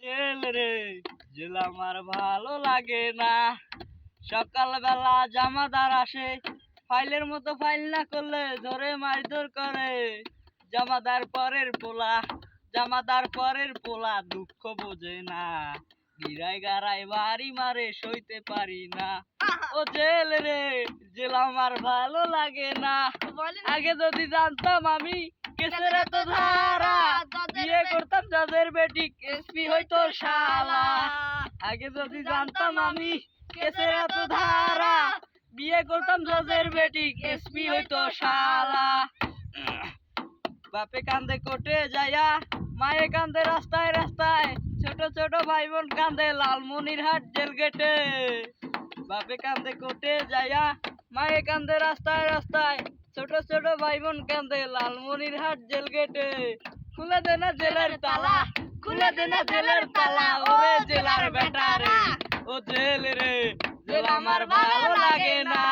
Jail রে jail আমার ভালো লাগে না। সকালবেলা জামাদার আসে, ফাইলের মতো ফাইল না করলে ধরে মারধর করে। জামাদার পরের পোলা দুঃখ বোঝে না। গিরায় গারায় বাড়ি মারে সইতে পারি না। ও জেল রে জেল আমার ভালো লাগে না। আগে যদি জানতাম আমি কেসের এত ধারা, বিয়ে করতাম জজের বেটি এসপি হইতো শালা। আগে যদি জানতাম আমি কেসের এত ধারা, বিয়ে করতাম জজের বেটি এসপি হইতো শালা। বাপে কান্দে কোটে যাইয়া, মায়ে কান্দে রাস্তায় রাস্তায়, ছোট ছোট ভাই বোন কান্দে লালমনিরহাট জেল গেটে। বাপে কান্দে কোটে যাইয়া, মায়ে কান্দে রাস্তায় রাস্তায়, ছোট ছোট ভাই বোন কান্দে লালমনিরহাট জেল গেটে। খুলে দে না জেলের তালা, খুলে দে না জেলের তালা, ওরে জেলার বেটা রে। ও জেল রে জেল আমার ভালো লাগে না।